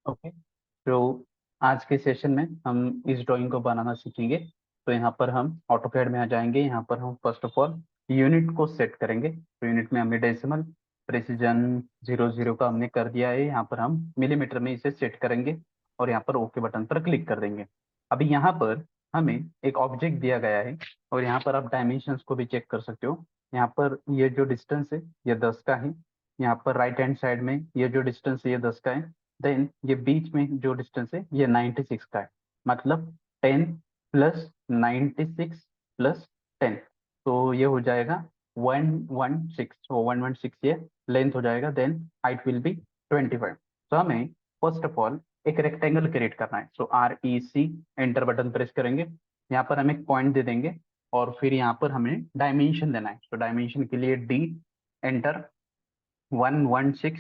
Okay. तो आज के सेशन में हम इस ड्राइंग को बनाना सीखेंगे। तो यहाँ पर हम ऑटोकैड में आ जाएंगे। यहाँ पर हम फर्स्ट ऑफ ऑल यूनिट को सेट करेंगे। तो यूनिट में हमने डेसिमल प्रेसिजन 00 का हमने कर दिया है। यहाँ पर हम मिलीमीटर में इसे सेट करेंगे और यहाँ पर ओके बटन पर क्लिक कर देंगे। अभी यहाँ पर हमें एक ऑब्जेक्ट दिया गया है और यहाँ पर आप डायमेंशंस को भी चेक कर सकते हो। यहाँ पर ये जो डिस्टेंस है ये 10 का है। यहाँ पर राइट हैंड साइड में ये जो डिस्टेंस है ये 10 का है। देन ये बीच में जो डिस्टेंस है ये 96 का है। मतलब 10 प्लस 96 प्लस 10, तो ये हो जाएगा 116। तो 116 ये लेंथ हो जाएगा। Then height will be 25। तो हमें फर्स्ट ऑफ ऑल एक रेक्टेंगल क्रिएट करना है। So REC enter button press करेंगे। यहाँ पर हम एक पॉइंट दे देंगे और फिर यहाँ पर हमें डायमेंशन देना है। तो डायमेंशन के लिए D एंटर, 116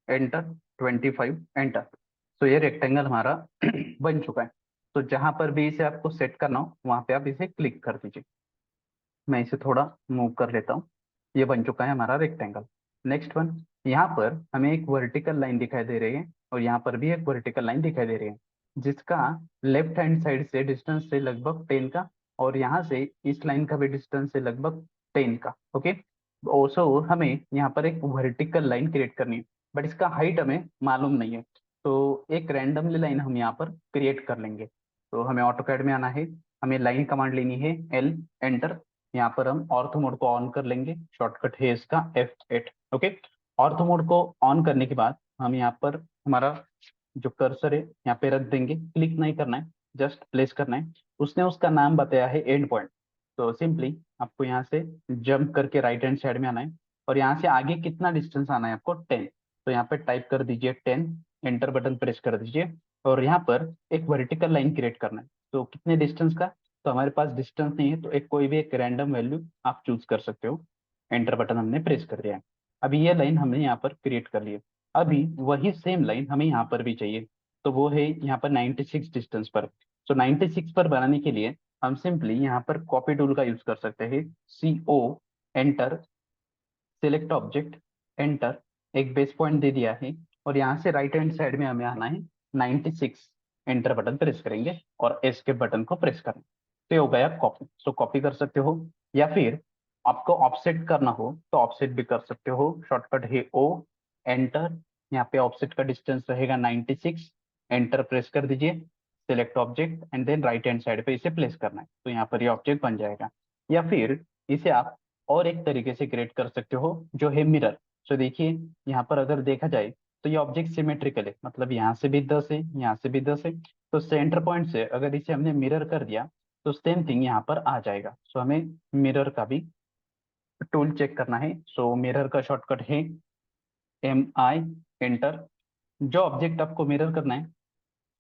एंटर, 25 एंटर। तो ये रेक्टेंगल हमारा बन चुका है। तो जहां पर भी इसे आपको सेट करना हो वहां पे आप इसे क्लिक कर दीजिए। मैं इसे थोड़ा मूव कर लेता हूँ। ये बन चुका है हमारा रेक्टेंगल। नेक्स्ट वन, यहाँ पर हमें एक वर्टिकल लाइन दिखाई दे रही है और यहाँ पर भी एक वर्टिकल लाइन दिखाई दे रही है जिसका लेफ्ट हैंड साइड से डिस्टेंस से लगभग 10 का और यहाँ से इस लाइन का भी डिस्टेंस से लगभग 10 का। ओके। ऑल्सो हमें यहाँ पर एक वर्टिकल लाइन क्रिएट करनी है बट इसका हाइट हमें मालूम नहीं है। तो एक रैंडमली लाइन हम यहाँ पर क्रिएट कर लेंगे। तो हमें ऑटोकैड में आना है। हमें लाइन कमांड लेनी है L एंटर। यहाँ पर हम ऑर्थो मोड को ऑन कर लेंगे। शॉर्टकट है इसका F8। ओके। ऑर्थो मोड को ऑन करने के बाद हम यहाँ पर हमारा जो कर्सर है यहाँ पे रख देंगे। क्लिक नहीं करना है, जस्ट प्लेस करना है। उसने उसका नाम बताया है एंड पॉइंट। तो सिंपली आपको यहाँ से जंप करके राइट हैंड साइड में आना है और यहाँ से आगे कितना डिस्टेंस आना है आपको 10। तो यहाँ पे टाइप कर दीजिए 10, एंटर बटन प्रेस कर दीजिए और यहाँ पर एक वर्टिकल लाइन क्रिएट करना है। तो कितने डिस्टेंस का, तो हमारे पास डिस्टेंस नहीं है तो एक कोई भी एक रैंडम वैल्यू आप चूज कर सकते हो। एंटर बटन हमने प्रेस कर दिया है। अभी ये लाइन हमने यहाँ पर क्रिएट कर ली है। अभी वही सेम लाइन हमें यहाँ पर भी चाहिए। तो वो है यहाँ पर 96 डिस्टेंस पर। तो 96 पर बनाने के लिए हम सिंपली यहाँ पर कॉपी टूल का यूज कर सकते हैं। CO enter, select object, enter. एक बेस पॉइंट दे दिया है और यहाँ से राइट हैंड साइड में हमें आना है 96। एंटर बटन प्रेस करेंगे और एस्केप बटन को प्रेस करें। तो ये हो गया कॉपी। सो कॉपी कर सकते हो या फिर आपको ऑफसेट करना हो तो ऑफसेट भी कर सकते हो। शॉर्टकट है O एंटर। यहाँ पे ऑफसेट का डिस्टेंस रहेगा 96। एंटर प्रेस कर दीजिए, select object and then right hand side पे इसे प्लेस करना है। तो यहाँ पर ये ऑब्जेक्ट बन जाएगा। या फिर इसे आप और एक तरीके से क्रिएट कर सकते हो जो है मिरर। सो देखिए यहाँ पर अगर देखा जाए तो ये ऑब्जेक्ट सिमेट्रिकल है। मतलब यहाँ से भी 10 है, यहाँ से भी 10 है। तो सेंटर पॉइंट से अगर इसे हमने मिरर कर दिया तो सेम थिंग यहाँ पर आ जाएगा। सो हमें मिरर का भी टूल चेक करना है। सो मिरर का शॉर्टकट है MI एंटर। जो ऑब्जेक्ट आपको मिरर करना है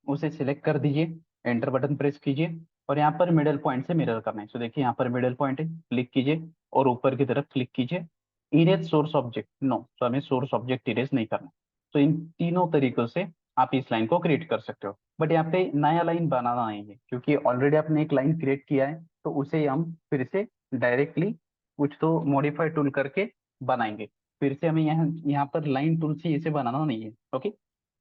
उसे सिलेक्ट कर दीजिए, एंटर बटन प्रेस कीजिए और यहाँ पर मिडल पॉइंट से मिरर करना है। सो देखिए यहाँ पर मिडल पॉइंट है, क्लिक कीजिए और ऊपर की तरफ क्लिक कीजिए। इरेज सोर्स ऑब्जेक्ट, नो, तो हमें सोर्स ऑब्जेक्ट इरेज नहीं करना। तो इन तीनों तरीकों से आप इस लाइन को क्रिएट कर सकते हो। बट यहाँ पे नया लाइन बनाना नहीं है क्योंकि ऑलरेडी आपने एक लाइन क्रिएट किया है। तो उसे हम फिर से डायरेक्टली कुछ तो मॉडिफाई टूल करके बनाएंगे। फिर से हमें यहाँ पर लाइन टूल से इसे बनाना नहीं है। ओके।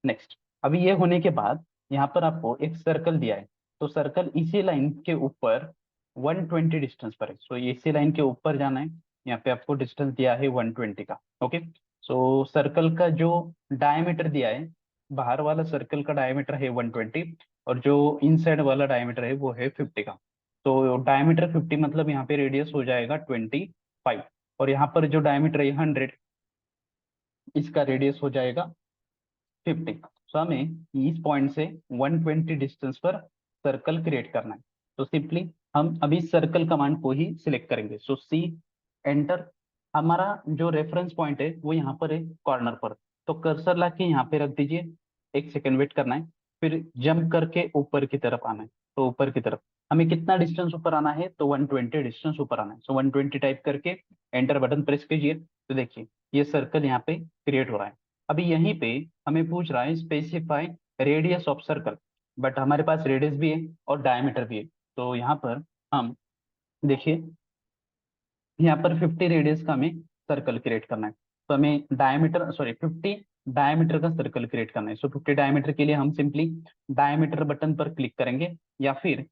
नेक्स्ट, अभी ये होने के बाद यहाँ पर आपको एक सर्कल दिया है। तो सर्कल इसी लाइन के ऊपर 120 डिस्टेंस पर है। सो इसी लाइन के ऊपर जाना है। यहाँ पे आपको डिस्टेंस दिया है 120 का। ओके। सो सर्कल का जो डायमीटर दिया है, बाहर वाला सर्कल का डायमीटर है 120 और जो इनसाइड वाला डायमीटर है वो है 50 का। तो डायमीटर 50 मतलब यहाँ पे रेडियस हो जाएगा 25 और यहाँ पर जो डायमीटर है 100, इसका रेडियस हो जाएगा 50। सो हमें इस पॉइंट से 120 डिस्टेंस पर सर्कल क्रिएट करना है। तो सिंपली हम अभी सर्कल कमांड को ही सिलेक्ट करेंगे। सो C एंटर। हमारा जो रेफरेंस पॉइंट है वो यहाँ पर है कॉर्नर पर। तो कर्सर ला के यहाँ पे रख दीजिए, एक सेकेंड वेट करना है, फिर जंप करके ऊपर की तरफ आना है। तो ऊपर की तरफ हमें कितना डिस्टेंस ऊपर आना है, तो 120 डिस्टेंस ऊपर आना है। सो 120 टाइप करके एंटर बटन प्रेस कीजिए। तो देखिए ये सर्कल यहाँ पे क्रिएट हो रहा है। अभी यहीं पे हमें पूछ रहा है specify radius of circle, but हमारे पास रेडियस भी है और डायमीटर भी है। तो यहाँ पर हम देखिए यहाँ पर 50 रेडियस का हमें सर्कल क्रिएट करना है। तो हमें डायमीटर, सॉरी, 50 डायमीटर का सर्कल क्रिएट करना है। सो 50 डायमीटर के लिए हम सिंपली डायमीटर बटन पर क्लिक करेंगे, या फिर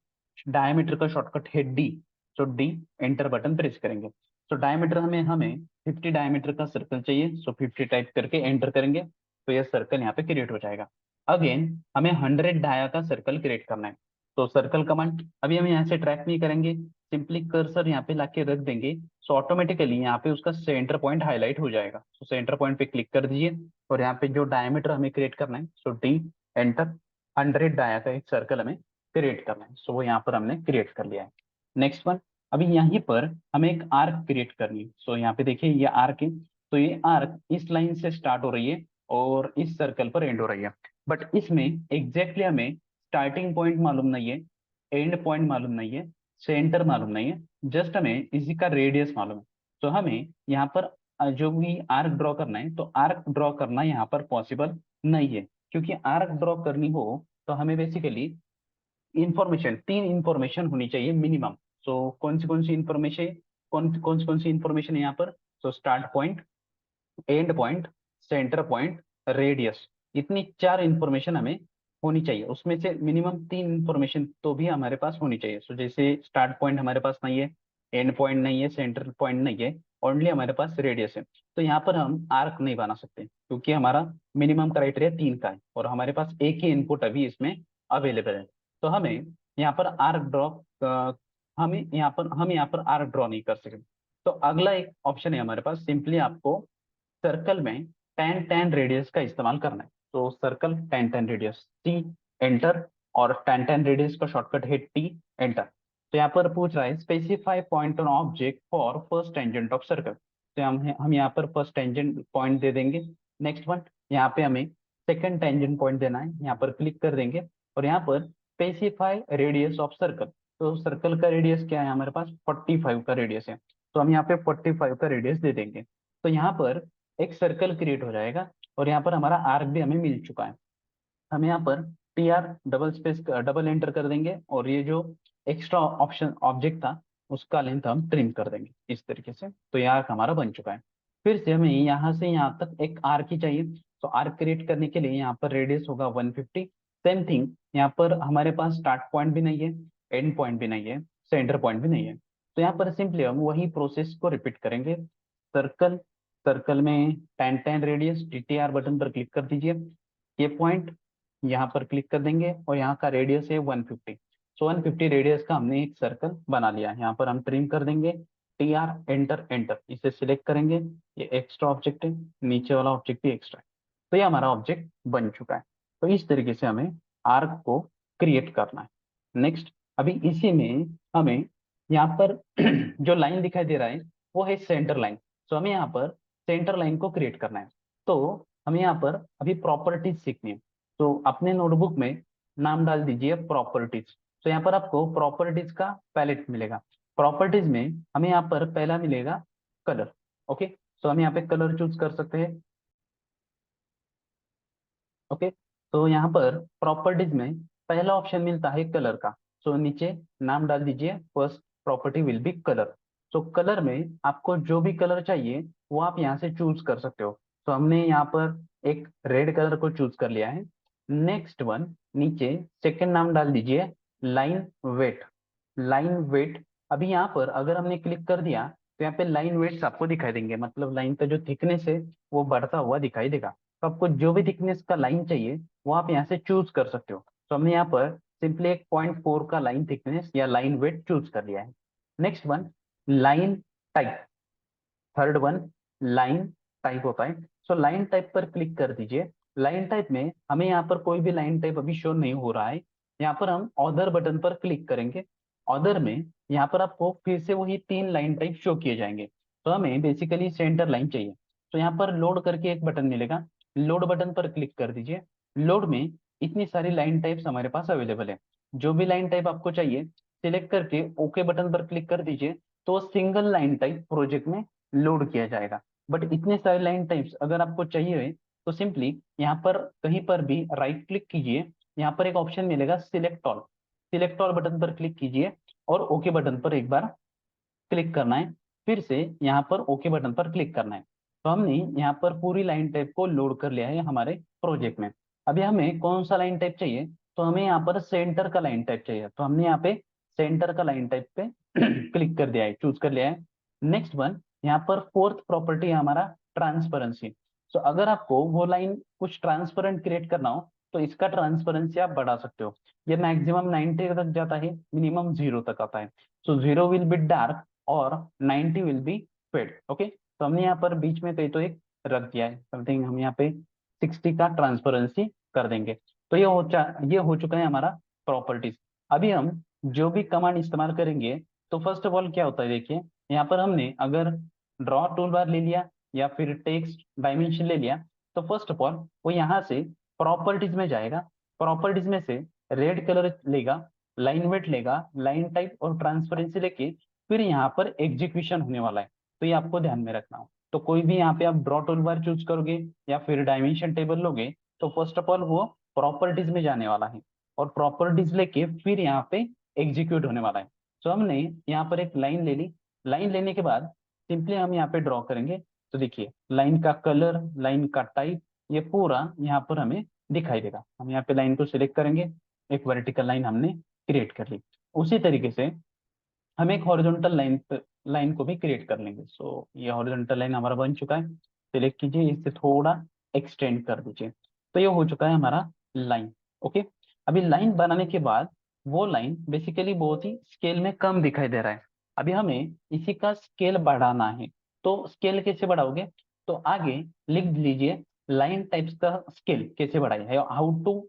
डायमीटर का शॉर्टकट है डी, सो डी, एंटर बटन प्रेस करेंगे। सो डायमीटर हमें हमें 50 डायमीटर का सर्कल चाहिए, सो 50 टाइप करके एंटर करेंगे तो यह सर्कल यहाँ पे क्रिएट हो जाएगा। अगेन हमें 100 डाया का सर्कल क्रिएट करना है, तो सर्कल कमांड अभी हम यहाँ से ट्रैक नहीं करेंगे, सिंपली कर्सर यहाँ पे लाके रख देंगे, सो ऑटोमेटिकली यहाँ पे उसका सेंटर पॉइंट हाईलाइट हो जाएगा। तो सेंटर पॉइंट पे क्लिक कर दीजिए और यहाँ पे जो डायमीटर हमें क्रिएट करना है, सो डी, एंटर, 100 डाया का एक सर्कल हमें क्रिएट करना है। सो वो यहाँ पर हमने क्रिएट कर लिया है। नेक्स्ट वन, अभी यहीं पर हमें एक आर्क क्रिएट करनी है। सो यहाँ पे देखिए ये आर्क है, तो ये आर्क इस लाइन से स्टार्ट हो रही है और इस सर्कल पर एंड हो रही है, बट इसमें एग्जैक्टली हमें स्टार्टिंग पॉइंट मालूम नहीं है, एंड पॉइंट मालूम नहीं है, सेंटर मालूम नहीं है, जस्ट हमें इसी का रेडियस मालूम है। तो हमें यहाँ पर जो भी आर्क ड्रॉ करना है, तो आर्क ड्रॉ करना यहाँ पर पॉसिबल नहीं है, क्योंकि आर्क ड्रॉ करनी हो तो हमें बेसिकली इंफॉर्मेशन, 3 इंफॉर्मेशन होनी चाहिए मिनिमम। सो कौन सी इंफॉर्मेशन, कौन सी इंफॉर्मेशन है यहाँ पर? So start point, and point, centre point, radius, इतनी 4 इंफॉर्मेशन हमें होनी चाहिए। उसमें से मिनिमम 3 इंफॉर्मेशन तो भी हमारे पास होनी चाहिए। सो जैसे स्टार्ट पॉइंट हमारे पास नहीं है, एंड पॉइंट नहीं है, सेंटर पॉइंट नहीं है, ओनली हमारे पास रेडियस है, तो यहाँ पर हम आर्क नहीं बना सकते, क्योंकि हमारा मिनिमम क्राइटेरिया 3 का है और हमारे पास एक ही इनपुट अभी इसमें अवेलेबल है। तो हमें यहाँ पर आर्क ड्रॉ, हम यहाँ पर आर्क ड्रॉ नहीं कर सकते। तो अगला एक ऑप्शन है हमारे पास, सिंपली आपको सर्कल में टेन टेन रेडियस का इस्तेमाल करना है। तो circle ten ten radius, T, enter, और टेन टेन रेडियस का शॉर्टकट है टी, एंटर। तो यहाँ पर पूछ रहा है specify point on object for first tangent of circle, तो हम यहाँ पर फर्स्ट टेंजेंट पॉइंट दे देंगे। नेक्स्ट वन, यहाँ पे हमें सेकंड टेंजेंट पॉइंट देना है, यहाँ पर क्लिक कर देंगे और यहाँ पर स्पेसिफाई रेडियस ऑफ सर्कल, तो सर्कल का रेडियस क्या है हमारे पास? 45 का रेडियस है, तो हम यहाँ पे 45 का रेडियस दे देंगे। तो यहाँ पर एक सर्कल क्रिएट हो जाएगा और यहाँ पर हमारा आर्क भी हमें मिल चुका है। हम यहाँ पर T R double space double enter कर देंगे और ये जो एक्स्ट्रा ऑप्शन ऑब्जेक्ट था उसका लेंथ हम ट्रिम कर देंगे इस तरीके से। तो ये आर्क हमारा बन चुका है। फिर से हमें यहाँ से यहाँ तक एक आर्क ही चाहिए, तो आर्क क्रिएट करने के लिए यहाँ पर रेडियस होगा 150। सेम थिंग, यहाँ पर हमारे पास स्टार्ट पॉइंट भी नहीं है, एंड पॉइंट भी नहीं है, सेंटर पॉइंट भी नहीं है, तो यहाँ पर सिंपली हम वही प्रोसेस को रिपीट करेंगे। सर्कल, सर्कल में ten ten radius, TTR button पर क्लिक कर दीजिए, ये पॉइंट यहाँ पर क्लिक कर देंगे और यहाँ का रेडियस है 150। सो 150 रेडियस का हमने एक सर्कल बना लिया है। यहाँ पर हम ट्रिम कर देंगे, टी आर, एंटर, एंटर, इसे सिलेक्ट करेंगे, ये एक्स्ट्रा ऑब्जेक्ट है, नीचे वाला ऑब्जेक्ट भी एक्स्ट्रा है, तो ये हमारा ऑब्जेक्ट बन चुका है। तो इस तरीके से हमें आर्क को क्रिएट करना है। नेक्स्ट, अभी इसी में हमें यहाँ पर जो लाइन दिखाई दे रहा है वो है सेंटर लाइन, तो हमें यहाँ पर सेंटर लाइन को क्रिएट करना है। तो हमें यहाँ पर अभी प्रॉपर्टीज सीखनी है, तो अपने नोटबुक में नाम डाल दीजिए प्रॉपर्टीज। तो यहाँ पर आपको प्रॉपर्टीज का पैलेट मिलेगा। प्रॉपर्टीज में हमें यहाँ पर पहला मिलेगा कलर। ओके, तो हम यहाँ पे कलर चूज कर सकते हैं। ओके, तो यहाँ पर प्रॉपर्टीज में पहला ऑप्शन मिलता है कलर का, सो नीचे नाम डाल दीजिए, first property will be colour. तो कलर में आपको जो भी कलर चाहिए वो आप यहाँ से चूज कर सकते हो। तो हमने यहाँ पर एक रेड कलर को चूज कर लिया है। नेक्स्ट वन, नीचे सेकंड नाम डाल दीजिए लाइन वेट। लाइन वेट, अभी यहाँ पर अगर हमने क्लिक कर दिया तो यहाँ पे लाइन वेट्स आपको दिखाई देंगे, मतलब लाइन का जो थिकनेस है वो बढ़ता हुआ दिखाई देगा। तो आपको जो भी थिकनेस का लाइन चाहिए वो आप यहाँ से चूज कर सकते हो। तो हमने यहाँ पर सिंपली एक 0.4 का लाइन थिकनेस या लाइन वेट चूज कर लिया है। Next one, line type. Third one, line type होता है, सो लाइन टाइप पर क्लिक कर दीजिए। लाइन टाइप में हमें यहाँ पर कोई भी लाइन टाइप अभी शो नहीं हो रहा है, यहाँ पर हम ऑर्डर बटन पर क्लिक करेंगे। ऑर्डर में यहाँ पर आपको फिर से वही 3 लाइन टाइप शो किए जाएंगे। तो हमें बेसिकली सेंटर लाइन चाहिए, तो यहाँ पर लोड करके एक बटन मिलेगा, लोड बटन पर क्लिक कर दीजिए। लोड में इतनी सारी लाइन टाइप्स हमारे पास अवेलेबल है, जो भी लाइन टाइप आपको चाहिए सिलेक्ट करके ओके बटन पर क्लिक कर दीजिए, तो सिंगल लाइन टाइप प्रोजेक्ट में लोड किया जाएगा। बट इतने सारे लाइन टाइप्स अगर आपको चाहिए तो सिंपली यहाँ पर कहीं पर भी राइट क्लिक कीजिए, यहाँ पर एक ऑप्शन मिलेगा select all, select all button पर क्लिक कीजिए और ओके बटन पर एक बार क्लिक करना है, फिर से यहाँ पर ओके बटन पर क्लिक करना है। तो हमने यहाँ पर पूरी लाइन टाइप को लोड कर लिया है हमारे प्रोजेक्ट में। अभी हमें कौन सा लाइन टाइप चाहिए, तो हमें यहाँ पर सेंटर का लाइन टाइप चाहिए, तो हमने यहाँ पे सेंटर का लाइन टाइप पे क्लिक कर दिया है, चूज कर लिया है। नेक्स्ट वन, यहाँ पर फोर्थ प्रॉपर्टी है हमारा ट्रांसपेरेंसी। तो अगर आपको वो लाइन कुछ ट्रांसपेरेंट क्रिएट करना हो तो इसका ट्रांसपेरेंसी आप बढ़ा सकते हो। ये मैक्सिमम 90 तक जाता है, मिनिमम 0 तक आता है। सो 0 विल बी डार्क और 90 विल बी फेड। ओके, तो हमने यहाँ पर बीच में कहीं तो एक रख दिया है समथिंग, हम यहाँ पे 60 का ट्रांसपेरेंसी कर देंगे। तो ये हो चुका है हमारा प्रॉपर्टीज। अभी हम जो भी कमांड इस्तेमाल करेंगे, तो फर्स्ट ऑफ ऑल क्या होता है देखिए, यहाँ पर हमने अगर ड्रॉ टूल बार ले लिया या फिर टेक्स्ट डायमेंशन ले लिया, तो फर्स्ट ऑफ ऑल वो यहाँ से प्रॉपर्टीज में जाएगा, प्रॉपर्टीज में से रेड कलर लेगा, लाइन वेट लेगा, लाइन टाइप और ट्रांसपेरेंसी लेके फिर यहाँ पर एग्जीक्यूशन होने वाला है। तो ये आपको ध्यान में रखना हो। तो कोई भी यहाँ पे आप ड्रॉ टूल बार चूज करोगे या फिर डायमेंशन टेबल लोगे, तो फर्स्ट ऑफ ऑल वो प्रॉपर्टीज में जाने वाला है और प्रॉपर्टीज लेके फिर यहाँ पे एग्जीक्यूट होने वाला है। तो हमने यहाँ पर एक लाइन ले ली, लाइन लेने के बाद सिंपली हम यहाँ पे ड्रॉ करेंगे। तो देखिए लाइन का कलर, लाइन का टाइप, ये पूरा यहाँ पर हमें दिखाई देगा। हम यहाँ पे लाइन को सिलेक्ट करेंगे, एक वर्टिकल लाइन हमने क्रिएट कर ली। उसी तरीके से हम एक हॉरिजॉन्टल लाइन को भी क्रिएट कर लेंगे। सो ये हॉरिजॉन्टल लाइन हमारा बन चुका है, सिलेक्ट कीजिए, इससे थोड़ा एक्सटेंड कर दीजिए। तो ये हो चुका है हमारा लाइन। ओके, अभी लाइन बनाने के बाद वो लाइन बेसिकली बहुत ही स्केल में कम दिखाई दे रहा है। अभी हमें इसी का स्केल बढ़ाना है। तो स्केल कैसे बढ़ाओगे, तो आगे लिख लीजिए लाइन टाइप्स का स्केल कैसे बढ़ाए, how to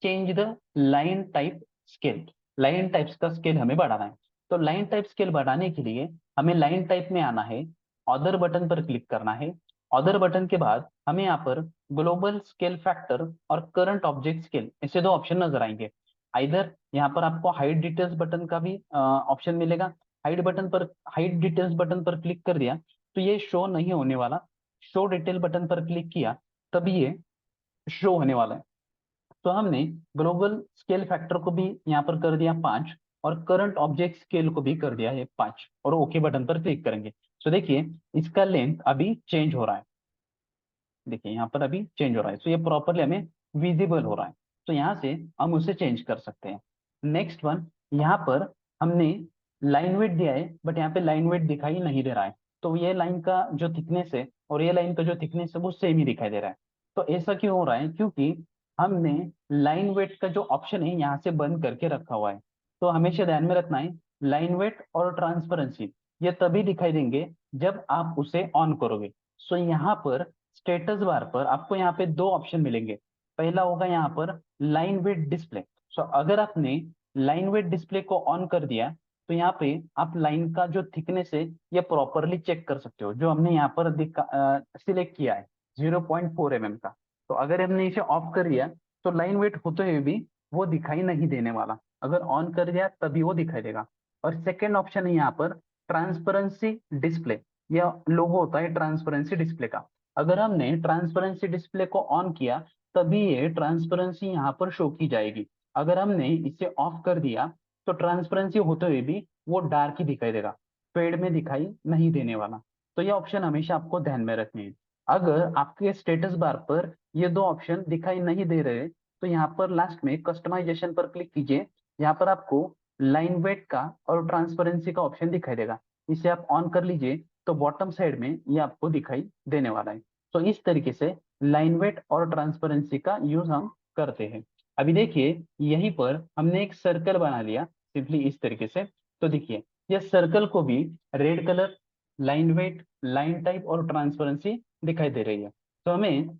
change the line type scale. Line types का स्केल हमें बढ़ाना है। तो लाइन टाइप स्केल बढ़ाने के लिए हमें लाइन टाइप में आना है, अदर बटन पर क्लिक करना है। अदर बटन के बाद हमें यहाँ पर ग्लोबल स्केल फैक्टर और करंट ऑब्जेक्ट स्केल ऐसे दो ऑप्शन नजर आएंगे। इधर यहाँ पर आपको हाइड डिटेल्स बटन का भी ऑप्शन मिलेगा। हाइड डिटेल्स बटन पर क्लिक कर दिया तो ये शो नहीं होने वाला। शो डिटेल बटन पर क्लिक किया तभी ये शो होने वाला है। तो हमने ग्लोबल स्केल फैक्टर को भी यहाँ पर कर दिया 5 और करंट ऑब्जेक्ट स्केल को भी कर दिया है 5 और ओके बटन पर क्लिक करेंगे। तो देखिए इसका लेंथ अभी चेंज हो रहा है, देखिए यहाँ पर अभी चेंज हो रहा है। तो ये प्रॉपरली हमें विजिबल हो रहा है, तो यहाँ से हम उसे चेंज कर सकते हैं। नेक्स्ट वन, यहाँ पर हमने लाइन वेट दिया है बट यहाँ पे लाइन वेट दिखाई नहीं दे रहा है। तो ये लाइन का जो थिकनेस है और ये लाइन का जो थिकनेस है वो सेम ही दिखाई दे रहा है। तो ऐसा क्यों हो रहा है, क्योंकि हमने लाइन वेट का जो ऑप्शन है यहाँ से बंद करके रखा हुआ है। तो हमेशा ध्यान में रखना है, लाइन वेट और ट्रांसपेरेंसी ये तभी दिखाई देंगे जब आप उसे ऑन करोगे। सो यहाँ पर स्टेटस बार पर आपको यहाँ पे दो ऑप्शन मिलेंगे। पहला होगा यहाँ पर लाइन वेट डिस्प्ले। सो अगर आपने लाइन वेट डिस्प्ले को ऑन कर दिया तो यहाँ पे आप लाइन का जो थिकनेस है ये प्रॉपरली चेक कर सकते हो, जो हमने यहाँ पर सिलेक्ट किया है 0.4 mm का। तो अगर हमने इसे ऑफ कर दिया तो लाइन वेट होते हुए भी वो दिखाई नहीं देने वाला, अगर ऑन कर दिया तभी वो दिखाई देगा। और सेकेंड ऑप्शन है यहाँ पर ट्रांसपेरेंसी डिस्प्ले, यह लोगो होता है ट्रांसपेरेंसी डिस्प्ले का। अगर हमने ट्रांसपेरेंसी डिस्प्ले को ऑन किया तभी ये ट्रांसपेरेंसी यहाँ पर शो की जाएगी। अगर हमने इसे ऑफ कर दिया तो ट्रांसपेरेंसी होते हुए भी वो डार्क ही दिखाई देगा, फेड में दिखाई नहीं देने वाला। तो ये ऑप्शन हमेशा आपको ध्यान में रखने हैं। अगर आपके स्टेटस बार पर ये दो ऑप्शन दिखाई नहीं दे रहे तो यहाँ पर लास्ट में कस्टमाइजेशन पर क्लिक कीजिए। यहाँ पर आपको लाइन वेट का और ट्रांसपेरेंसी का ऑप्शन दिखाई देगा, इसे आप ऑन कर लीजिए तो बॉटम साइड में ये आपको दिखाई देने वाला है। तो इस तरीके से लाइन वेट और ट्रांसपेरेंसी का यूज हम करते हैं। अभी देखिए यहीं पर हमने एक सर्कल बना लिया सिंपली इस तरीके से। तो देखिए ये सर्कल को भी red colour, line weight, line type और ट्रांसपेरेंसी दिखाई दे रही है। तो हमें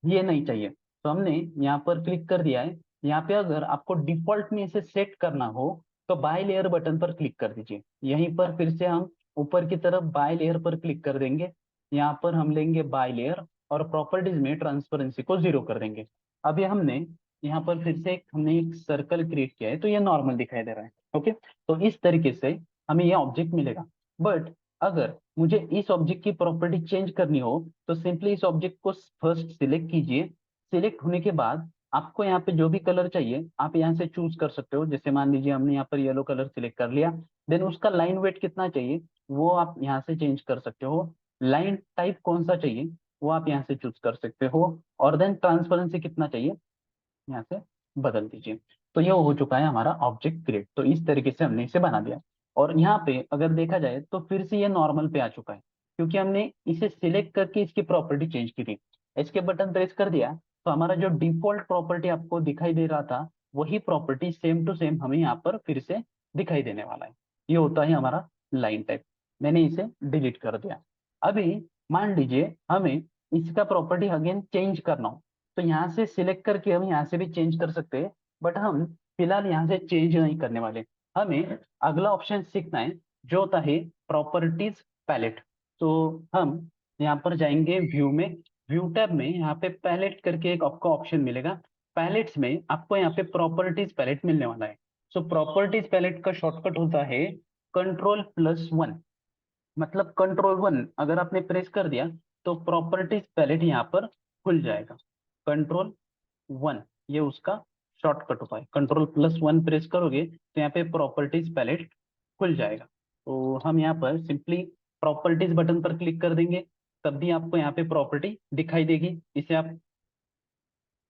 ये नहीं चाहिए, तो हमने यहाँ पर क्लिक कर दिया है। यहाँ पे अगर आपको डिफॉल्ट में इसे सेट करना हो तो बाय लेयर बटन पर क्लिक कर दीजिए। यहीं पर फिर से हम ऊपर की तरफ बाय लेयर पर क्लिक कर देंगे। यहाँ पर हम लेंगे बाय लेयर और प्रॉपर्टीज में ट्रांसपेरेंसी को 0 कर देंगे। अभी हमने यहाँ पर फिर से हमने एक सर्कल क्रिएट किया है तो ये नॉर्मल दिखाई दे रहा है। ओके, तो इस तरीके से हमें यह ऑब्जेक्ट मिलेगा। बट अगर मुझे इस ऑब्जेक्ट की प्रॉपर्टी चेंज करनी हो तो सिंपली इस ऑब्जेक्ट को फर्स्ट सिलेक्ट कीजिए। सिलेक्ट होने के बाद आपको यहाँ पे जो भी कलर चाहिए आप यहाँ से चूज कर सकते हो। जैसे मान लीजिए हमने यहाँ पर येलो कलर सिलेक्ट कर लिया, देन उसका लाइन वेट कितना चाहिए वो आप यहाँ से चेंज कर सकते हो। लाइन टाइप कौन सा चाहिए वो आप यहाँ से चूज कर सकते हो, और देन ट्रांसपेरेंसी कितना चाहिए यहाँ से बदल दीजिए। तो ये हो चुका है हमारा ऑब्जेक्ट क्रिएट। तो इस तरीके से हमने इसे बना दिया, और यहाँ पे अगर देखा जाए तो फिर से ये नॉर्मल पे आ चुका है, क्योंकि हमने इसे सिलेक्ट करके इसकी प्रॉपर्टी चेंज की थी। इसके बटन प्रेस कर दिया तो हमारा जो डिफॉल्ट प्रॉपर्टी आपको दिखाई दे रहा था वही प्रॉपर्टी सेम टू सेम हमें यहाँ पर फिर से दिखाई देने वाला है। ये होता है हमारा लाइन टाइप। मैंने इसे डिलीट कर दिया। अभी मान लीजिए हमें इसका प्रॉपर्टी अगेन चेंज करना हो, तो यहाँ से सिलेक्ट करके हम यहाँ से भी चेंज कर सकते हैं, बट हम फिलहाल यहाँ से चेंज नहीं करने वाले। हमें अगला ऑप्शन सीखना है जो होता है प्रॉपर्टीज पैलेट। तो हम यहाँ पर जाएंगे व्यू में, व्यू टैब में यहाँ पे पैलेट करके एक आपको ऑप्शन मिलेगा। पैलेट्स में आपको यहाँ पे प्रॉपर्टीज पैलेट मिलने वाला है। सो प्रॉपर्टीज पैलेट का शॉर्टकट होता है Ctrl+1। मतलब Ctrl+1 अगर आपने प्रेस कर दिया तो प्रॉपर्टीज पैलेट यहाँ पर खुल जाएगा। Ctrl+1 ये उसका शॉर्टकट होता है। Ctrl+1 प्रेस करोगे तो यहाँ पे प्रॉपर्टीज पैलेट खुल जाएगा। तो हम यहाँ पर सिंपली प्रॉपर्टीज बटन पर क्लिक कर देंगे, तब भी आपको यहाँ पे प्रॉपर्टी दिखाई देगी। इसे आप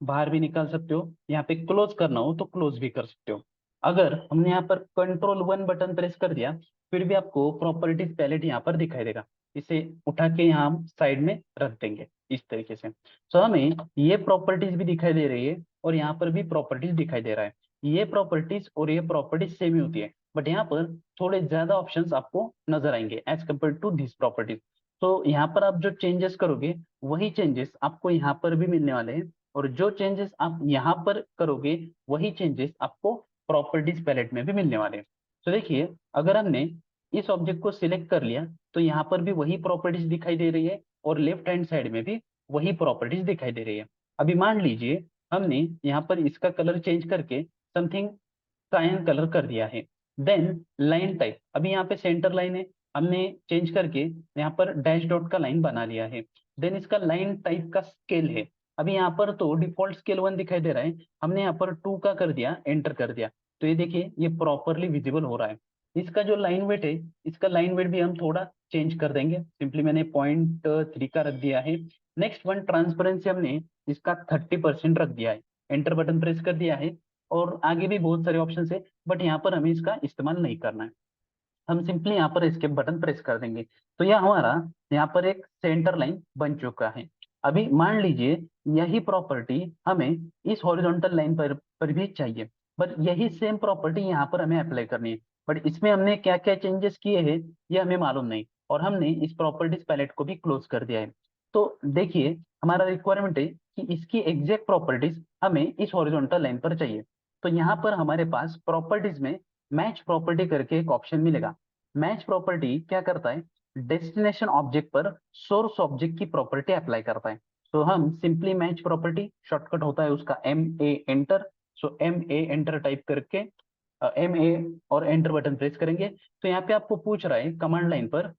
बाहर भी निकाल सकते हो, यहाँ पे क्लोज करना हो तो क्लोज भी कर सकते हो। अगर हमने यहाँ पर Ctrl+1 बटन प्रेस कर दिया फिर भी आपको प्रॉपर्टीज पैलेट यहाँ पर दिखाई देगा। इसे उठा के यहाँ हम साइड में रख देंगे इस तरीके से। तो हमें ये प्रॉपर्टीज भी दिखाई दे रही है और यहाँ पर भी प्रॉपर्टीज दिखाई दे रहा है। ये प्रॉपर्टीज और ये प्रॉपर्टीज सेम ही होती है, बट यहाँ पर थोड़े ज्यादा ऑप्शंस आपको नजर आएंगे as compare to this properties. तो यहाँ पर आप जो चेंजेस करोगे वही चेंजेस आपको यहाँ पर भी मिलने वाले हैं, और जो चेंजेस आप यहाँ पर करोगे वही चेंजेस आपको प्रॉपर्टीज पैलेट में भी मिलने वाले हैं। तो देखिए अगर हमने इस ऑब्जेक्ट को सिलेक्ट कर लिया तो यहाँ पर भी वही प्रॉपर्टीज दिखाई दे रही है, और लेफ्ट हैंड साइड में भी वही प्रॉपर्टीज दिखाई दे रही है। अभी मान लीजिए हमने यहाँ पर इसका कलर चेंज करके समथिंग सायन कलर कर दिया है। देन लाइन टाइप, अभी यहाँ पे सेंटर लाइन है, हमने चेंज करके यहाँ पर डैश डॉट का लाइन बना लिया है। देन इसका लाइन टाइप का स्केल है, अभी यहाँ पर तो डिफॉल्ट स्केल 1 दिखाई दे रहा है, हमने यहाँ पर 2 का कर दिया, एंटर कर दिया, तो ये देखिए ये प्रॉपरली विजिबल हो रहा है। इसका जो लाइन वेट है, इसका लाइन वेट भी हम थोड़ा चेंज कर देंगे। सिंपली मैंने 0.3 का रख दिया है। नेक्स्ट वन ट्रांसपेरेंसी, हमने इसका 30% रख दिया है, एंटर बटन प्रेस कर दिया है। और आगे भी बहुत सारे ऑप्शन है, बट यहाँ पर हमें इसका इस्तेमाल नहीं करना है। हम सिंपली यहाँ पर एस्केप बटन प्रेस कर देंगे, तो यह हमारा यहाँ पर एक सेंटर लाइन बन चुका है। अभी मान लीजिए यही प्रॉपर्टी हमें इस हॉरिजॉन्टल लाइन पर भी चाहिए, बट यही सेम प्रॉपर्टी यहाँ पर हमें अप्लाई करनी है, बट इसमें हमने क्या क्या चेंजेस किए हैं ये हमें मालूम नहीं, और हमने इस प्रॉपर्टीज पैलेट को भी क्लोज कर दिया है। तो देखिए हमारा रिक्वायरमेंट है कि इसकी एग्जैक्ट प्रॉपर्टीज हमें इस हॉरिजॉन्टल लाइन पर चाहिए। तो यहाँ पर हमारे पास प्रॉपर्टीज में मैच प्रॉपर्टी करके एक ऑप्शन मिलेगा। मैच प्रॉपर्टी क्या करता है, डेस्टिनेशन ऑब्जेक्ट पर सोर्स ऑब्जेक्ट की प्रॉपर्टी अप्लाई करता है। तो हम सिंपली मैच प्रॉपर्टी, शॉर्टकट होता है उसका MA एंटर। सो MA एंटर टाइप करके MA और एंटर बटन प्रेस करेंगे, तो यहाँ पे आपको पूछ रहा है कमांड लाइन पर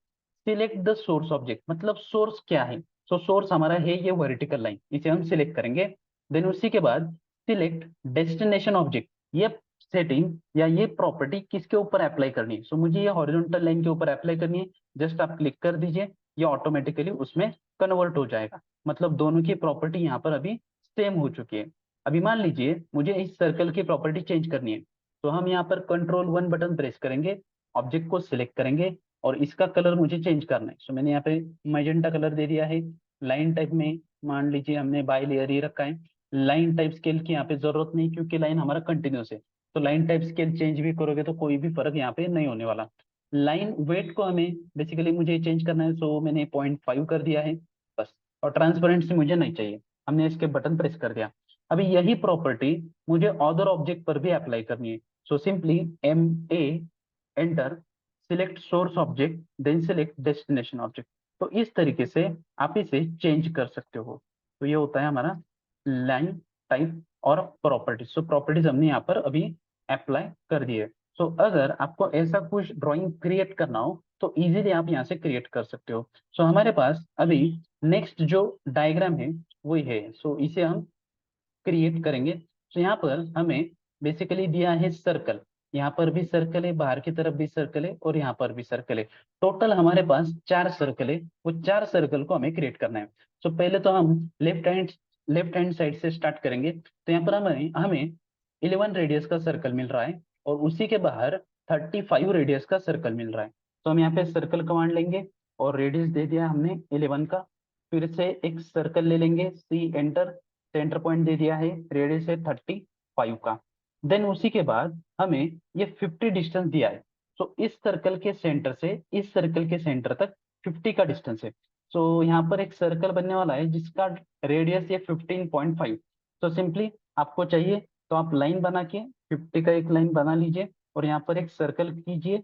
सिलेक्ट द सोर्स ऑब्जेक्ट, मतलब सोर्स क्या है। सो सोर्स हमारा है ये वर्टिकल लाइन, इसे हम सिलेक्ट करेंगे। देन उसी के बाद सिलेक्ट डेस्टिनेशन ऑब्जेक्ट, ये सेटिंग या ये प्रॉपर्टी किसके ऊपर अप्लाई करनी है। सो मुझे ये हॉरिजॉन्टल लाइन के ऊपर अप्लाई करनी है। जस्ट आप क्लिक कर दीजिए, ये ऑटोमेटिकली उसमें कन्वर्ट हो जाएगा। मतलब दोनों की प्रॉपर्टी यहाँ पर अभी सेम हो चुकी है। अभी मान लीजिए मुझे इस सर्कल की प्रॉपर्टी चेंज करनी है, तो हम यहाँ पर Ctrl+1 बटन प्रेस करेंगे, ऑब्जेक्ट को सिलेक्ट करेंगे, और इसका कलर मुझे चेंज करना है। सो मैंने यहाँ पे मैजेंटा कलर दे दिया है। लाइन टाइप में मान लीजिए हमने बाय लेयर ही रखा है। लाइन टाइप स्केल की यहाँ पे जरूरत नहीं, क्योंकि लाइन हमारा कंटिन्यूस है। तो लाइन टाइप स्केल चेंज भी करोगे तो कोई भी फर्क यहाँ पे नहीं होने वाला। लाइन वेट को हमें बेसिकली मुझे चेंज करना है, सो मैंने 0.5 कर दिया है बस। और ट्रांसपेरेंसी मुझे नहीं चाहिए, हमने इसके बटन प्रेस कर दिया। अभी यही प्रॉपर्टी मुझे अदर ऑब्जेक्ट पर भी अप्लाई करनी है। So simply MA enter, select source object, then select destination object. तो इस तरीके से आप इसे चेंज कर सकते हो। तो ये होता है हमारा लाइन टाइप और प्रॉपर्टीज। सो प्रॉपर्टीज हमने यहाँ पर अभी अप्लाई कर दी है। सो अगर आपको ऐसा कुछ ड्राइंग क्रिएट करना हो तो इजीली आप यहाँ से क्रिएट कर सकते हो। सो हमारे पास अभी नेक्स्ट जो डायग्राम है वही है, सो इसे हम क्रिएट करेंगे। तो यहाँ पर हमें बेसिकली दिया है सर्कल, यहाँ पर भी सर्कल है, बाहर की तरफ भी सर्कल है, और यहाँ पर भी सर्कल है। टोटल हमारे पास 4 सर्कल है। वो 4 सर्कल को हमें क्रिएट करना है। सो पहले तो हम लेफ्ट हैंड साइड से स्टार्ट करेंगे। तो यहाँ पर हमें हमें 11 रेडियस का सर्कल मिल रहा है, और उसी के बाहर 35 रेडियस का सर्कल मिल रहा है। तो हम यहाँ पे सर्कल कमांड लेंगे, और रेडियस दे दिया हमने 11 का। फिर से एक सर्कल ले लेंगे, सी एंटर, सेंटर पॉइंट दे दिया है, रेडियस है 35 का। देन उसी के बाद हमें ये 50 डिस्टेंस दिया है। तो इस सर्कल के सेंटर से इस सर्कल के सेंटर तक 50 का डिस्टेंस है। तो यहाँ पर एक सर्कल बनने वाला है जिसका रेडियस ये 15.5। तो सिंपली आपको चाहिए तो आप लाइन बना के 50 का एक लाइन बना लीजिए, और यहाँ पर एक सर्कल कीजिए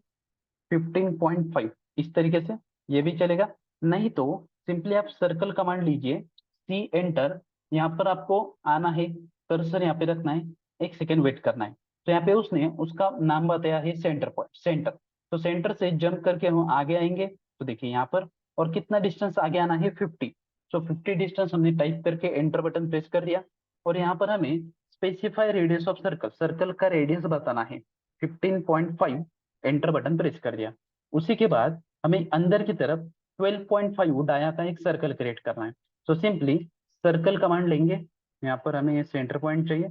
15.5 इस तरीके से, ये भी चलेगा। नहीं तो सिंपली आप सर्कल कमांड लीजिए, सी एंटर, यहाँ पर आपको आना है, कर्सर यहाँ पे रखना है, 1 सेकेंड वेट करना है। तो यहाँ पे उसने उसका नाम बताया है सेंटर पॉइंट, सेंटर। तो सेंटर से जंप करके हम आगे आएंगे, तो देखिए यहाँ पर, और कितना डिस्टेंस आगे आना है 50। सो 50 डिस्टेंस हमने टाइप करके एंटर बटन प्रेस कर दिया, और यहाँ पर हमें specify radius of circle, circle का रेडियस बताना है 15.5, एंटर बटन प्रेस कर दिया। उसी के बाद हमें अंदर की तरफ 12.5 डाया का एक सर्कल क्रिएट करना है। तो सिंपली सर्कल कमांड लेंगे, यहाँ पर हमें ये सेंटर पॉइंट चाहिए,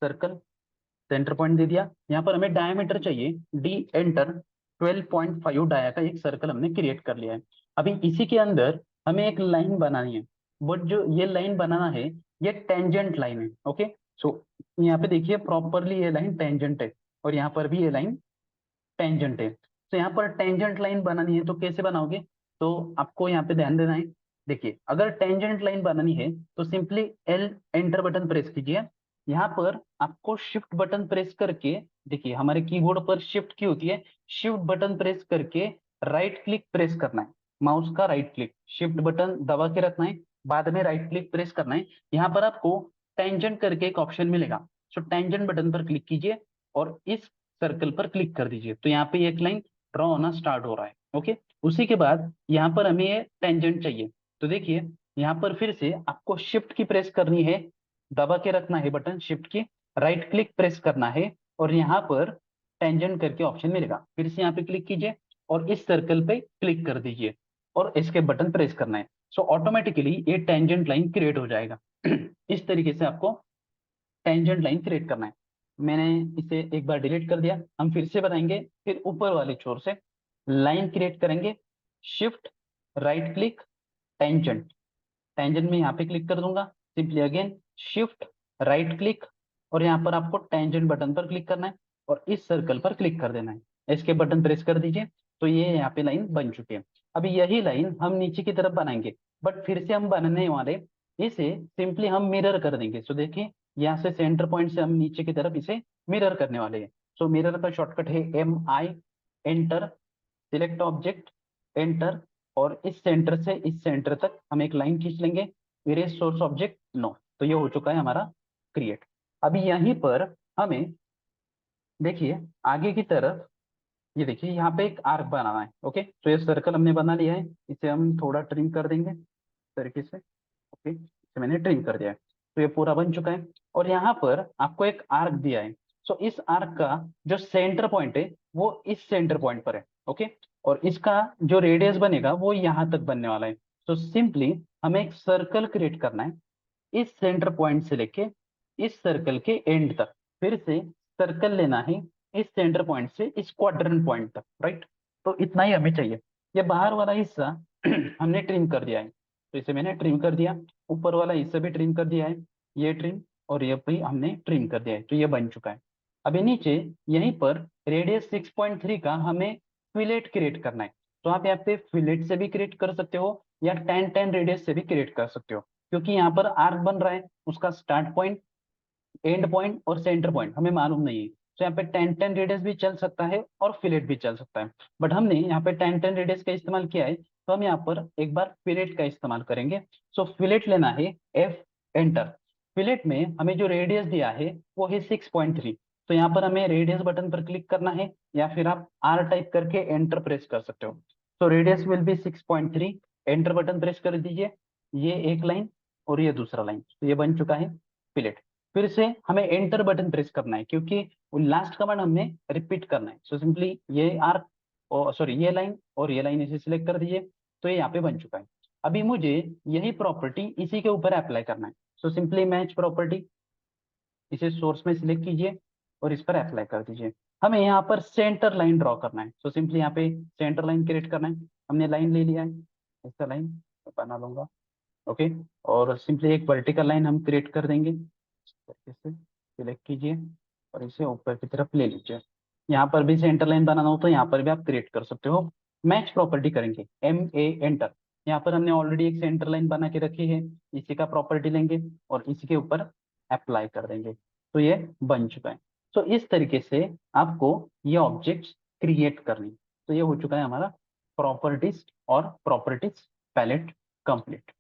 सर्कल सेंटर पॉइंट दे दिया। यहाँ पर हमें डायमीटर चाहिए, डी एंटर, 12.5 डाया का एक सर्कल हमने क्रिएट कर लिया है। अभी इसी के अंदर हमें एक लाइन बनानी है, बट जो ये लाइन बनाना है ये टेंजेंट लाइन है। ओके, सो यहाँ पे देखिए प्रॉपरली ये लाइन टेंजेंट है, और यहाँ पर भी ये लाइन टेंजेंट है। तो यहाँ पर टेंजेंट लाइन बनानी है, तो कैसे बनाओगे? तो आपको यहाँ पे ध्यान देना है। देखिए अगर टेंजेंट लाइन बनानी है तो simply L enter button press कीजिए। यहाँ पर आपको शिफ्ट बटन प्रेस करके, देखिए हमारे कीबोर्ड पर शिफ्ट की होती है, शिफ्ट बटन प्रेस करके राइट क्लिक प्रेस करना है, माउस का राइट क्लिक, शिफ्ट बटन दबा के रखना है, बाद में राइट क्लिक प्रेस करना है। यहाँ पर आपको टेंजेंट करके एक ऑप्शन मिलेगा, सो टेंजेंट बटन पर क्लिक कीजिए, और इस सर्कल पर क्लिक कर दीजिए। तो यहाँ पे एक लाइन ड्रॉ होना स्टार्ट हो रहा है। ओके, उसी के बाद यहाँ पर हमें ये टेंजेंट चाहिए। तो देखिए यहाँ पर फिर से आपको शिफ्ट की प्रेस करनी है, दबा के रखना है बटन शिफ्ट की, राइट क्लिक प्रेस करना है, और यहाँ पर टेंजेंट करके ऑप्शन मिलेगा, फिर से यहाँ पे क्लिक कीजिए, और इस सर्कल पे क्लिक कर दीजिए, और इसके बटन प्रेस करना है। सो ऑटोमेटिकली ये टेंजेंट लाइन क्रिएट हो जाएगा। इस तरीके से आपको टेंजेंट लाइन क्रिएट करना है। मैंने इसे एक बार डिलीट कर दिया, हम फिर से बनाएंगे। फिर ऊपर वाले छोर से लाइन क्रिएट करेंगे, shift right click tangent, tangent में यहाँ पे क्लिक कर दूंगा, simply again shift right click, और यहाँ पर आपको टेंजेंट बटन पर क्लिक करना है, और इस सर्कल पर क्लिक कर देना है, इसके बटन प्रेस कर दीजिए। तो ये यहाँ पे लाइन बन चुकी है। अभी यही लाइन हम नीचे की तरफ बनाएंगे, बट फिर से हम बनने वाले इसे सिंपली हम मिरर कर देंगे। सो देखिए यहाँ से सेंटर पॉइंट से हम नीचे की तरफ इसे मिरर करने वाले हैं। सो मिरर का शॉर्टकट है MI, enter, select object, enter, और इस सेंटर से इस सेंटर तक हम एक लाइन खींच लेंगे, इरेज सोर्स ऑब्जेक्ट नो। तो ये हो चुका है हमारा क्रिएट। अभी यहीं पर हमें देखिए आगे की तरफ, ये देखिए यहाँ पे एक आर्क बनाना है। ओके, तो ये सर्कल हमने बना लिया है, इसे हम थोड़ा ट्रिम कर देंगे तरीके से। ओके, इसे मैंने ट्रिम कर दिया है, तो ये पूरा बन चुका है। और यहाँ पर आपको एक आर्क दिया है, सो इस आर्क का जो सेंटर पॉइंट है वो इस सेंटर पॉइंट पर है। ओके, और इसका जो रेडियस बनेगा वो यहाँ तक बनने वाला है। तो सिंपली हमें एक सर्कल क्रिएट करना है, इस सेंटर पॉइंट से लेके इस सर्कल के एंड तक, फिर से सर्कल लेना है इस सेंटर पॉइंट से इस क्वाड्रेंट पॉइंट तक, राइट। तो इतना ही हमें चाहिए। ये बाहर वाला हिस्सा हमने ट्रिम कर दिया है, तो इसे मैंने ट्रिम कर दिया, ऊपर वाला हिस्सा भी ट्रिम कर दिया है, ये ट्रिम, और ये भी हमने ट्रिम कर दिया है, तो ये बन चुका है। अभी नीचे यहीं पर रेडियस 6.3 का हमें फिलेट क्रिएट करना है। तो आप यहाँ पे फिलेट से भी क्रिएट कर सकते हो, या 10 रेडियस से भी क्रिएट कर सकते हो, क्योंकि यहाँ पर आर्क बन रहा है, उसका स्टार्ट पॉइंट, एंड पॉइंट और सेंटर पॉइंट हमें मालूम नहीं है। तो यहाँ पे 10 रेडियस भी चल सकता है और फिलेट भी चल सकता है, बट हमने यहाँ पे 10 रेडियस का इस्तेमाल किया है, तो हम यहाँ पर एक बार फिलेट का इस्तेमाल करेंगे। सो फिलेट लेना है, F एंटर। फिलेट में हमें जो रेडियस दिया है वो है 6.3। तो यहाँ पर हमें रेडियस बटन पर क्लिक करना है, या फिर आप R टाइप करके एंटर प्रेस कर सकते हो। तो radius will be 6.3, enter button press कर दीजिए, ये एक लाइन और ये दूसरा लाइन, तो ये बन चुका है फिलेट। फिर से हमें एंटर बटन प्रेस करना है, क्योंकि वो लास्ट कमांड हमने रिपीट करना है। सो सिंपली ये आर्क और सॉरी ये लाइन और ये लाइन इसे सिलेक्ट कर दीजिए, तो ये यहाँ पे बन चुका है। अभी मुझे यही प्रॉपर्टी इसी के ऊपर अप्लाई करना है। सो सिंपली मैच प्रॉपर्टी, इसे सोर्स में सिलेक्ट कीजिए और इस पर अप्लाई कर दीजिए। हमें यहाँ पर सेंटर लाइन ड्रॉ करना है। सो सिंपली यहाँ पे सेंटर लाइन क्रिएट करना है। हमने लाइन ले लिया है, इसका लाइन बना लूंगा। ओके, और सिंपली एक वर्टिकल लाइन हम क्रिएट कर देंगे। इस तरीके से सिलेक्ट कीजिए और इसे ऊपर की तरफ ले लीजिए। यहाँ पर भी सेंटर लाइन बनाना हो तो यहाँ पर भी आप क्रिएट कर सकते हो। मैच प्रॉपर्टी करेंगे, एंटर। यहाँ पर हमने ऑलरेडी एक सेंटर लाइन बना के रखी है, इसी का प्रॉपर्टी लेंगे और इसी के ऊपर अप्लाई कर देंगे, तो ये बन चुका है। तो इस तरीके से आपको ये ऑब्जेक्ट्स क्रिएट करनी। तो ये हो चुका है हमारा प्रॉपर्टीज और प्रॉपर्टीज पैलेट कंप्लीट।